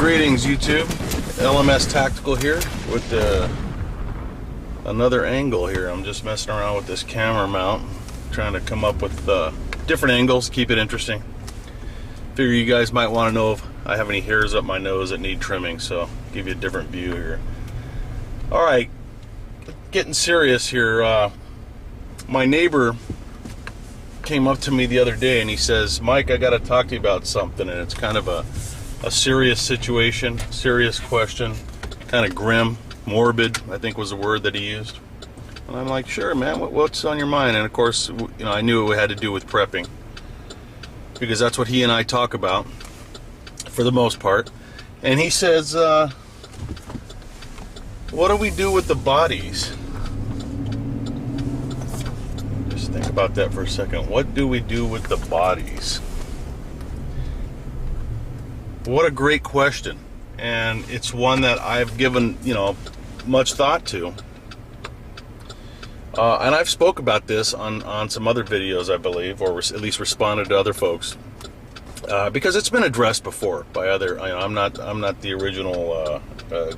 Greetings YouTube, LMS Tactical here with another angle here. I'm just messing around with this camera mount, trying to come up with different angles, keep it interesting. Figure you guys might want to know if I have any hairs up my nose that need trimming, so give you a different view here. Alright, getting serious here. My neighbor came up to me the other day and he says, Mike, I got to talk to you about something, and it's kind of a serious situation, serious question, kind of grim, morbid, I think was the word that he used. And I'm like, sure, man, what's on your mind? And of course, you know, I knew it had to do with prepping, because that's what he and I talk about for the most part. And he says, what do we do with the bodies? Just think about that for a second. What do we do with the bodies? What a great question, and it's one that I've given, you know, much thought to. And I've spoke about this on some other videos, I believe, or at least responded to other folks, because it's been addressed before by other. You know, I'm not the original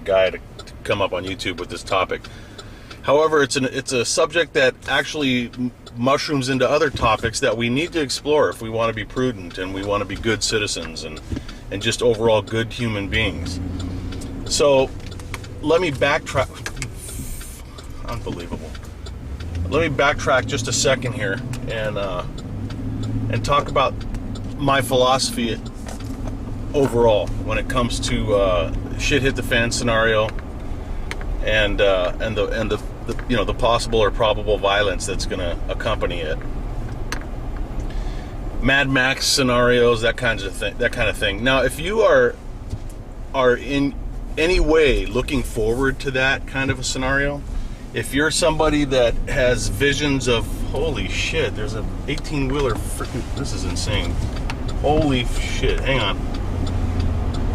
guy to come up on YouTube with this topic. However, it's a subject that actually mushrooms into other topics that we need to explore if we want to be prudent and we want to be good citizens and just overall good human beings. So let me backtrack. Unbelievable. Let me backtrack just a second here and talk about my philosophy overall when it comes to shit hit the fan scenario and the you know, the possible or probable violence that's going to accompany it. Mad Max scenarios, that kind of thing. Now, if you are in any way looking forward to that kind of a scenario, if you're somebody that has visions of, holy shit, there's an 18-wheeler, freaking, this is insane. Holy shit, hang on.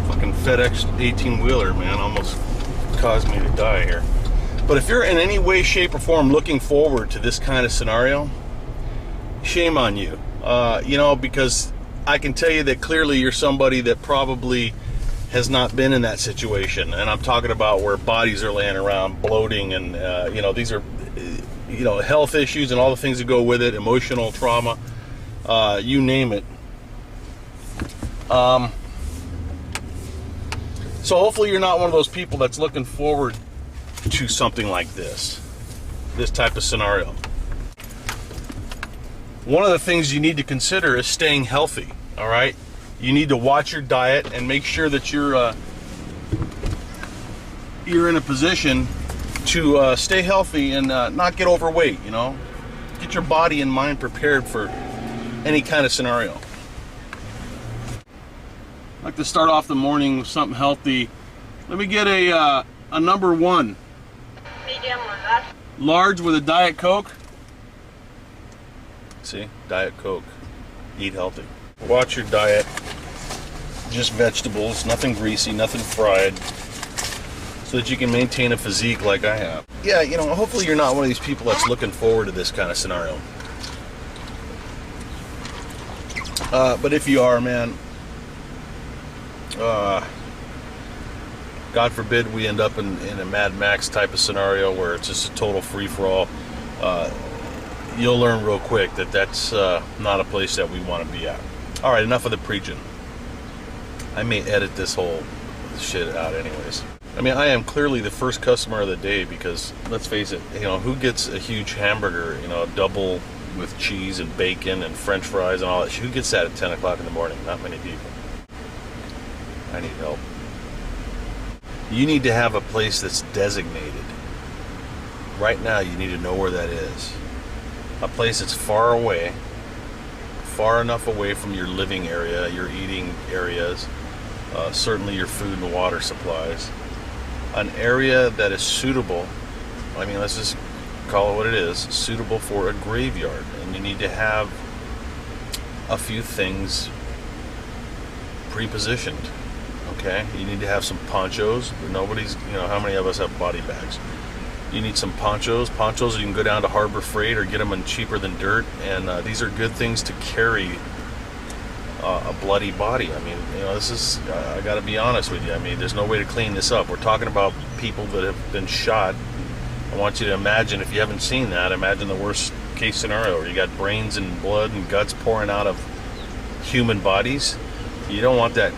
Fucking FedEx 18-wheeler, man, almost caused me to die here. But if you're in any way, shape, or form looking forward to this kind of scenario, shame on you. You know, because I can tell you that clearly you're somebody that probably has not been in that situation. And I'm talking about where bodies are laying around, bloating, and, you know, these are, you know, health issues and all the things that go with it, emotional trauma, you name it. So hopefully you're not one of those people that's looking forward to something like this type of scenario. One of the things you need to consider is staying healthy. All right, you need to watch your diet and make sure that you're in a position to stay healthy and not get overweight. You know, get your body and mind prepared for any kind of scenario. I like to start off the morning with something healthy. Let me get a number one. Medium or large? Large with a Diet Coke. See, Diet Coke. Eat healthy. Watch your diet. Just vegetables, nothing greasy, nothing fried, so that you can maintain a physique like I have. Yeah, you know, hopefully you're not one of these people that's looking forward to this kind of scenario. But if you are, man, God forbid we end up in a Mad Max type of scenario where it's just a total free-for-all. You'll learn real quick that that's not a place that we want to be at. All right, enough of the preaching. I may edit this whole shit out anyways. I mean, I am clearly the first customer of the day because, let's face it, you know, who gets a huge hamburger, you know, a double with cheese and bacon and french fries and all that? Who gets that at 10 o'clock in the morning? Not many people. I need help. You need to have a place that's designated. Right now, you need to know where that is. A place that's far away, far enough away from your living area, your eating areas, certainly your food and water supplies. An area that is suitable, I mean, let's just call it what it is, suitable for a graveyard. And you need to have a few things pre-positioned, okay? You need to have some ponchos. Nobody's, you know, how many of us have body bags? You need some ponchos. Ponchos, you can go down to Harbor Freight or get them in cheaper than dirt. And these are good things to carry a bloody body. I mean, this is, I got to be honest with you. I mean, there's no way to clean this up. We're talking about people that have been shot. I want you to imagine, if you haven't seen that, imagine the worst case scenario where you got brains and blood and guts pouring out of human bodies. You don't want that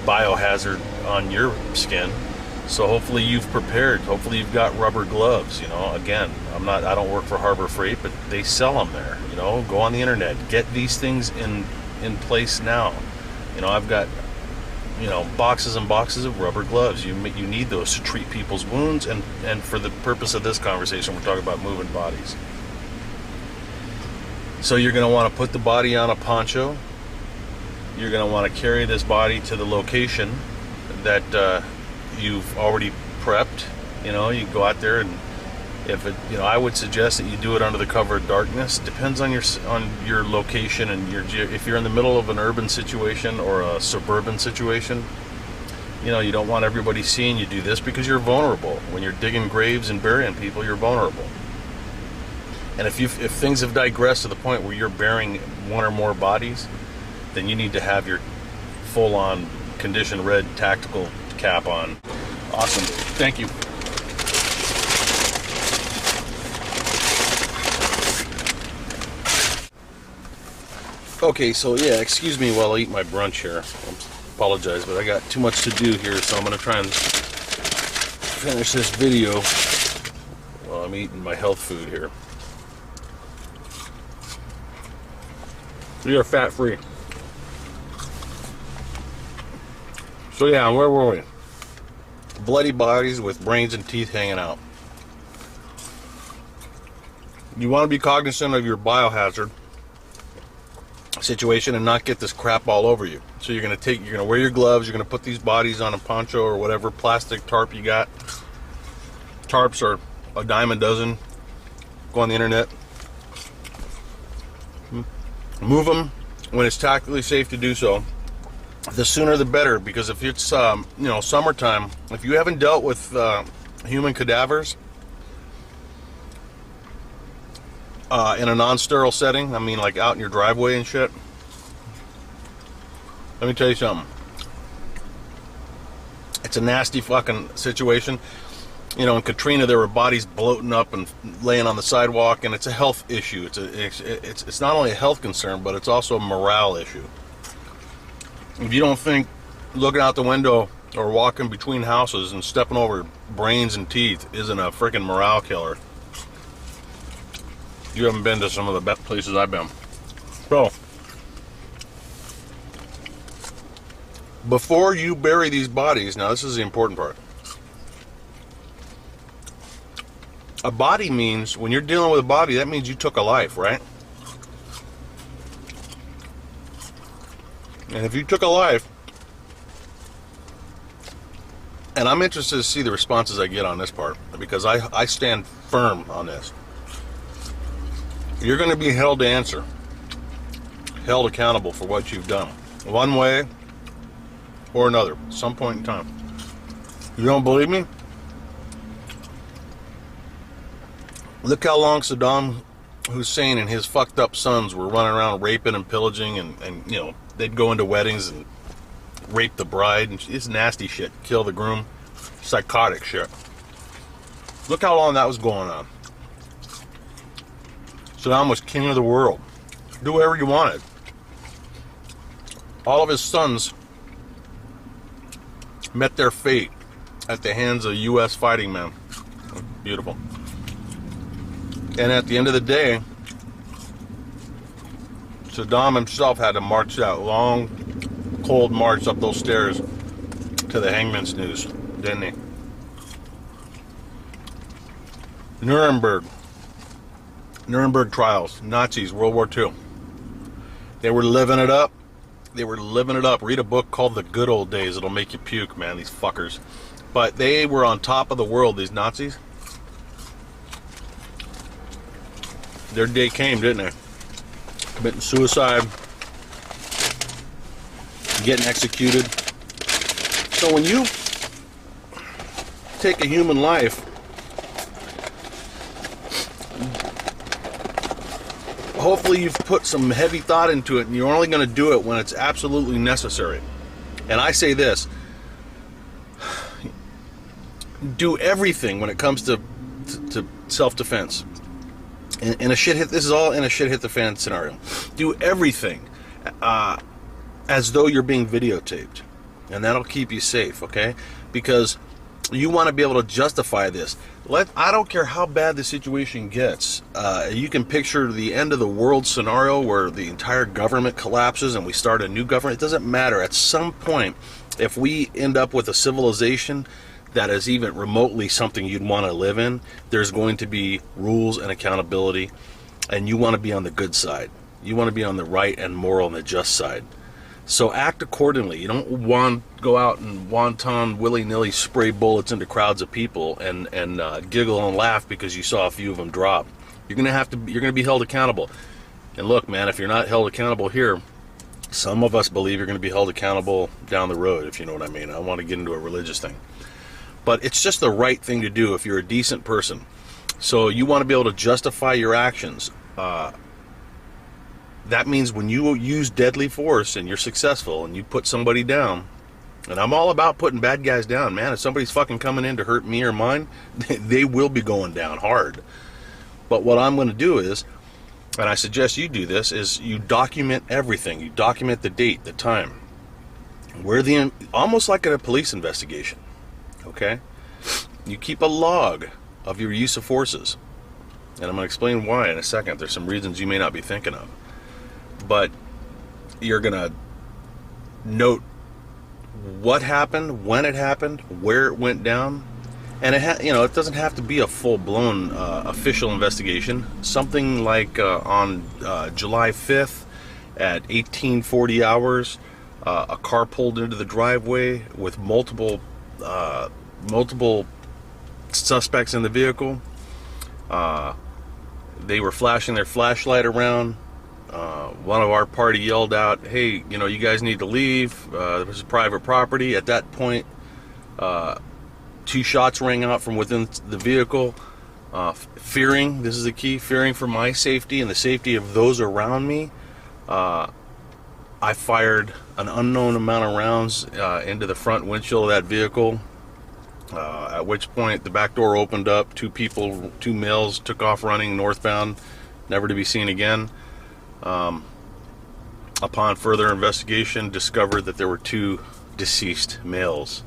biohazard on your skin. So hopefully you've prepared. Hopefully you've got rubber gloves. Again, I don't work for Harbor Freight, but they sell them there. Go on the internet, get these things in place now. I've got boxes and boxes of rubber gloves. You need those to treat people's wounds, and for the purpose of this conversation, we're talking about moving bodies. So you're going to want to put the body on a poncho. You're going to want to carry this body to the location that you've already prepped. You go out there, and if it, I would suggest that you do it under the cover of darkness. Depends on your location and if you're in the middle of an urban situation or a suburban situation. You don't want everybody seeing you do this because you're vulnerable. When you're digging graves and burying people, you're vulnerable. And if things have digressed to the point where you're burying one or more bodies, then you need to have your full-on condition red tactical cap on. Awesome. Thank you. Okay, so yeah, excuse me while I eat my brunch here. I apologize, but I got too much to do here, so I'm going to try and finish this video while I'm eating my health food here. We are fat-free. So yeah, where were we? Bloody bodies with brains and teeth hanging out. You want to be cognizant of your biohazard situation and not get this crap all over you. So you're going to wear your gloves, you're going to put these bodies on a poncho or whatever plastic tarp you got. Tarps are a dime a dozen. Go on the internet. Move them when it's tactically safe to do so. The sooner the better, because if it's summertime, if you haven't dealt with human cadavers in a non-sterile setting, I mean like out in your driveway and shit, let me tell you something. It's a nasty fucking situation. In Katrina there were bodies bloating up and laying on the sidewalk, and it's a health issue. It's not only a health concern, but it's also a morale issue. If you don't think looking out the window or walking between houses and stepping over brains and teeth isn't a freaking morale killer, you haven't been to some of the best places I've been. So, before you bury these bodies, now this is the important part. A body means, when you're dealing with a body, that means you took a life, right? And if you took a life, and I'm interested to see the responses I get on this part, because I stand firm on this. You're going to be held to answer, held accountable for what you've done, one way or another, at some point in time. You don't believe me? Look how long Saddam Hussein and his fucked up sons were running around raping and pillaging, and they'd go into weddings and rape the bride, and it's nasty shit, kill the groom, psychotic shit. Look how long that was going on. Saddam was king of the world. Do whatever you wanted. All of his sons met their fate at the hands of U.S. fighting men. Beautiful. And at the end of the day, Saddam himself had to march that long, cold march up those stairs to the hangman's noose, didn't he? Nuremberg trials, Nazis, World War II. They were living it up. Read a book called The Good Old Days. It'll make you puke, man, these fuckers. But they were on top of the world, these Nazis. Their day came, didn't they? Committing suicide, getting executed. So when you take a human life, hopefully you've put some heavy thought into it, and you're only going to do it when it's absolutely necessary. And I say this: do everything when it comes to self-defense. In a shit hit, this is all in a shit hit the fan scenario. Do everything as though you're being videotaped, and that'll keep you safe, okay? Because you want to be able to justify this. I don't care how bad the situation gets. You can picture the end of the world scenario where the entire government collapses and we start a new government. It doesn't matter. At some point, if we end up with a civilization that is even remotely something you'd want to live in, there's going to be rules and accountability, and you want to be on the good side. You want to be on the right and moral and the just side. So act accordingly. You don't want to go out and wanton, willy-nilly spray bullets into crowds of people and giggle and laugh because you saw a few of them drop. You're gonna be held accountable. And look, man, if you're not held accountable here, some of us believe you're going to be held accountable down the road, if you know what I mean. I don't want to get into a religious thing. But it's just the right thing to do if you're a decent person. So you want to be able to justify your actions. That means when you use deadly force and you're successful and you put somebody down, and I'm all about putting bad guys down, man. If somebody's fucking coming in to hurt me or mine, they will be going down hard. But what I'm going to do is, and I suggest you do this, is you document everything. You document the date, the time. Almost like in a police investigation, okay? You keep a log of your use of forces. And I'm going to explain why in a second. There's some reasons you may not be thinking of. But you're going to note what happened, when it happened, where it went down. And it doesn't have to be a full-blown official investigation. Something like on July 5th at 1840 hours, a car pulled into the driveway with multiple suspects in the vehicle. They were flashing their flashlight around. One of our party yelled out, "Hey, you guys need to leave. This is private property." At that point, 2 shots rang out from within the vehicle. Fearing, this is the key, fearing for my safety and the safety of those around me, I fired an unknown amount of rounds into the front windshield of that vehicle. At which point the back door opened up. 2 males took off running northbound, never to be seen again. Upon further investigation, discovered that there were 2 deceased males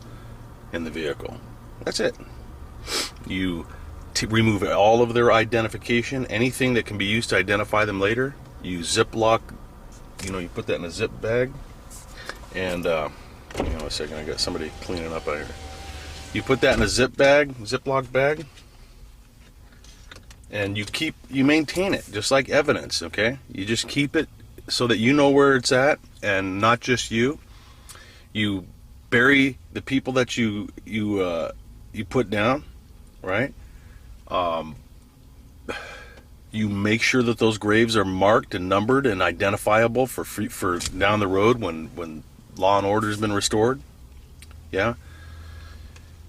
in the vehicle. That's it. You remove all of their identification, anything that can be used to identify them later. You Ziploc, you put that in a zip bag. And, hang on a second, I got somebody cleaning up out here. You put that in a Ziploc bag, and you maintain it, just like evidence, okay? You just keep it so that you know where it's at, and not just you. You bury the people that you put down, right? You make sure that those graves are marked and numbered and identifiable for down the road when law and order has been restored. Yeah.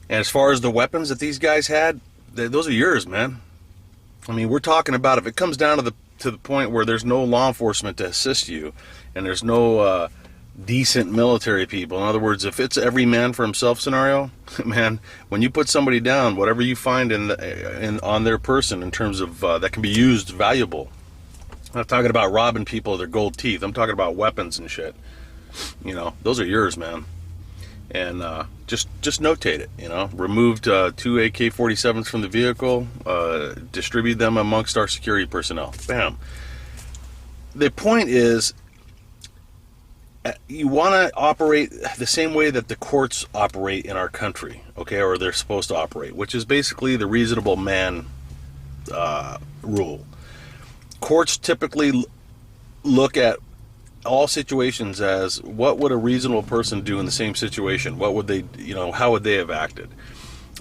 And as far as the weapons that these guys had, those are yours, man. I mean, we're talking about if it comes down to the point where there's no law enforcement to assist you, and there's no decent military people. In other words, if it's every man for himself scenario, man, when you put somebody down, whatever you find on their person in terms of that can be used valuable. I'm not talking about robbing people of their gold teeth. I'm talking about weapons and shit. Those are yours, man. And just notate it. Removed 2 AK-47s from the vehicle, distribute them amongst our security personnel. Bam. The point is, you want to operate the same way that the courts operate in our country, okay, or they're supposed to operate, which is basically the reasonable man rule. Courts typically look at all situations as, what would a reasonable person do in the same situation? What would they, how would they have acted?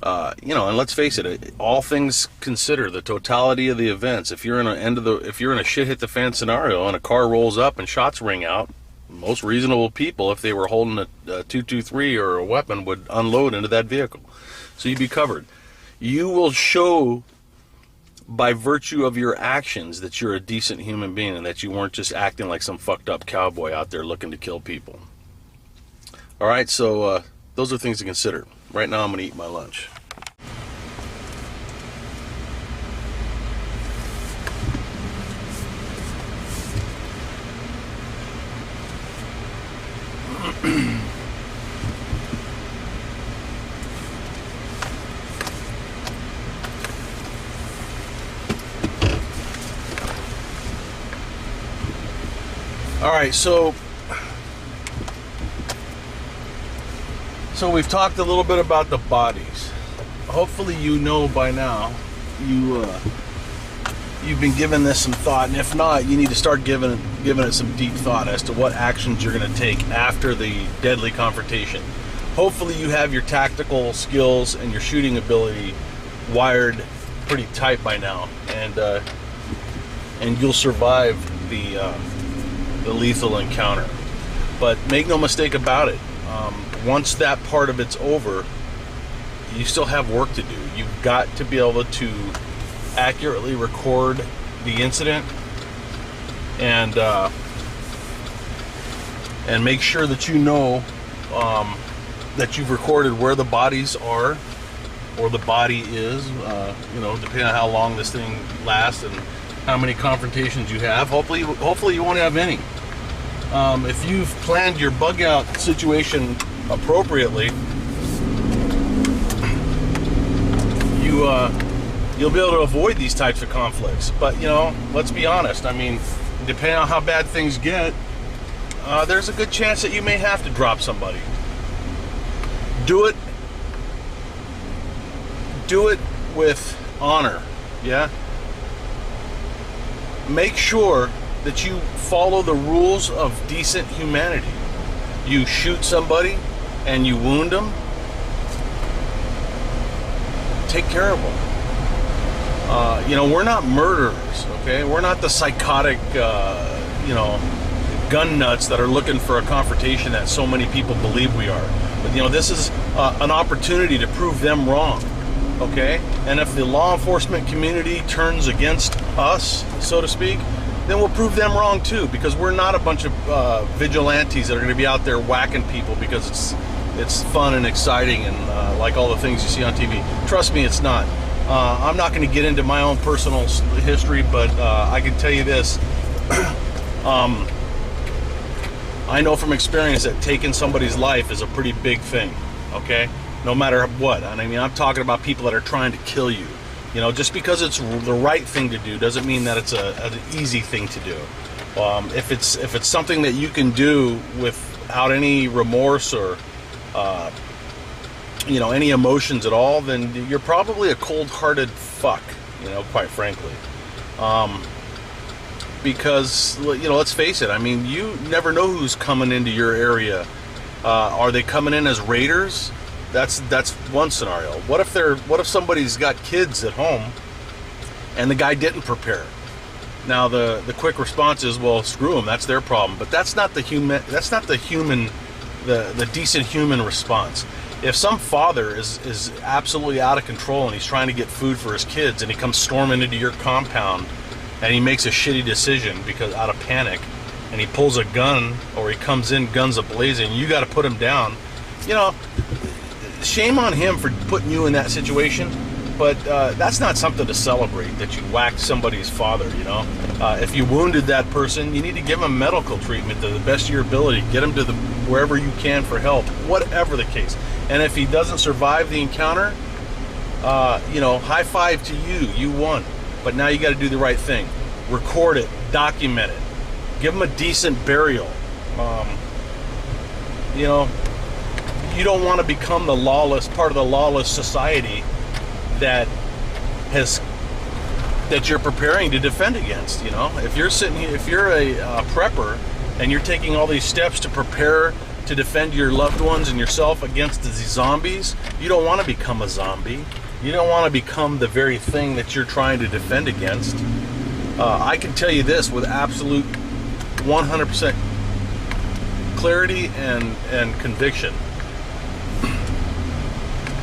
And let's face it, all things considered, the totality of the events. If you're in a shit hit the fan scenario and a car rolls up and shots ring out, most reasonable people, if they were holding a .223 or a weapon, would unload into that vehicle. So you'd be covered. You will show by virtue of your actions that you're a decent human being and that you weren't just acting like some fucked up cowboy out there looking to kill people. All right, so those are things to consider. Right now I'm going to eat my lunch. All right, so we've talked a little bit about the bodies. Hopefully you know by now, you've been giving this some thought, and if not, you need to start giving it some deep thought as to what actions you're going to take after the deadly confrontation. Hopefully you have your tactical skills and your shooting ability wired pretty tight by now, and you'll survive the lethal encounter. But make no mistake about it, once that part of it's over, you still have work to do. You've got to be able to accurately record the incident and make sure that you know that you've recorded where the bodies are, or the body is, depending on how long this thing lasts and how many confrontations you have. Hopefully you won't have any. If you've planned your bug out situation appropriately, you'll be able to avoid these types of conflicts. But let's be honest. I mean, depending on how bad things get, there's a good chance that you may have to drop somebody. Do it with honor. Yeah. Make sure that you follow the rules of decent humanity. You shoot somebody and you wound them, take care of them. We're not murderers, okay? We're not the psychotic, gun nuts that are looking for a confrontation that so many people believe we are. But, this is an opportunity to prove them wrong, okay? And if the law enforcement community turns against us, so to speak, then we'll prove them wrong too, because we're not a bunch of vigilantes that are going to be out there whacking people because it's fun and exciting and like all the things you see on TV. Trust me, it's not. I'm not going to get into my own personal history, but I can tell you this. I know from experience that taking somebody's life is a pretty big thing, okay? No matter what. I mean, I'm talking about people that are trying to kill you. Just because it's the right thing to do doesn't mean that it's an easy thing to do. If it's something that you can do without any remorse or any emotions at all, then you're probably a cold-hearted fuck, quite frankly. Because let's face it. I mean, you never know who's coming into your area. Are they coming in as raiders? That's one scenario. What if somebody's got kids at home and the guy didn't prepare? Now the quick response is, well, screw them. That's their problem. But that's not the decent human response. If some father is absolutely out of control and he's trying to get food for his kids and he comes storming into your compound and he makes a shitty decision because out of panic, and he pulls a gun, or he comes in guns a-blazing, you got to put him down. Shame on him for putting you in that situation, but that's not something to celebrate, that you whacked somebody's father. If you wounded that person, you need to give him medical treatment to the best of your ability. Get him to wherever you can for help, whatever the case. And if he doesn't survive the encounter, high five to you. You won. But now you got to do the right thing. Record it. Document it. Give him a decent burial. You don't want to become part of the lawless society that you're preparing to defend against. If you're sitting here, if you're a prepper and you're taking all these steps to prepare to defend your loved ones and yourself against the zombies, you don't want to become a zombie. You don't want to become the very thing that you're trying to defend against. I can tell you this with absolute 100% clarity and conviction.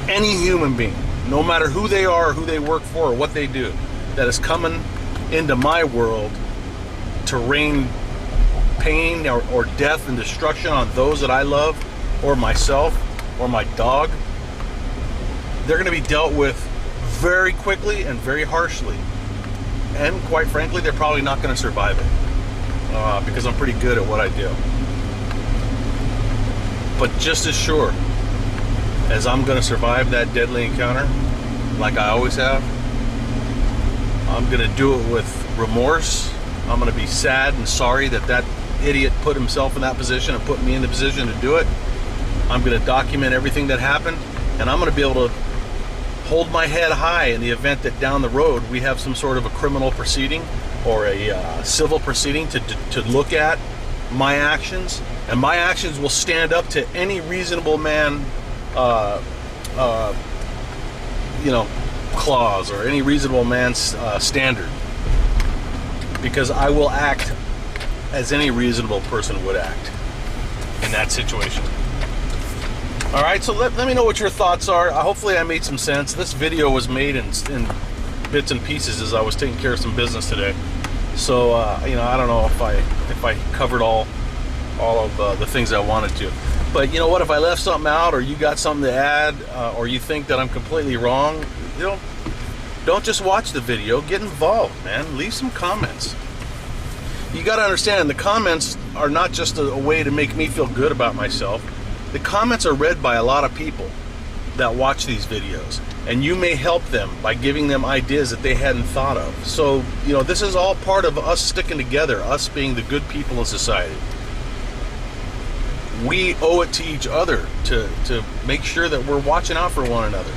Any human being, no matter who they are, who they work for, or what they do, that is coming into my world to rain pain or death and destruction on those that I love, or myself, or my dog, they're going to be dealt with very quickly and very harshly. And quite frankly, they're probably not going to survive it because I'm pretty good at what I do. But just as sure as I'm going to survive that deadly encounter, like I always have, I'm going to do it with remorse. I'm going to be sad and sorry that that idiot put himself in that position and put me in the position to do it. I'm going to document everything that happened, and I'm going to be able to hold my head high in the event that down the road we have some sort of a criminal proceeding or a civil proceeding to look at my actions, and my actions will stand up to any reasonable man clause or any reasonable man's standard, because I will act as any reasonable person would act in that situation. All right, so let me know what your thoughts are. Hopefully I made some sense. This video was made in bits and pieces as I was taking care of some business today. So, I don't know if I covered all of the things I wanted to. But you know what, if I left something out, or you got something to add, or you think that I'm completely wrong, don't just watch the video, get involved, man. Leave some comments. You got to understand, the comments are not just a way to make me feel good about myself. The comments are read by a lot of people that watch these videos, and you may help them by giving them ideas that they hadn't thought of. So, this is all part of us sticking together, us being the good people in society. We owe it to each other to make sure that we're watching out for one another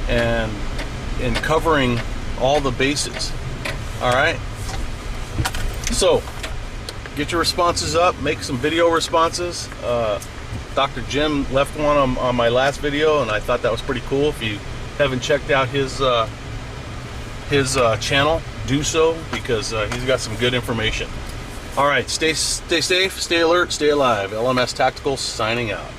and covering all the bases. All right? So, get your responses up, make some video responses. Dr. Jim left one on my last video, and I thought that was pretty cool. If you haven't checked out his channel, do so, because he's got some good information. All right, stay safe, stay alert, stay alive. LMS Tactical signing out.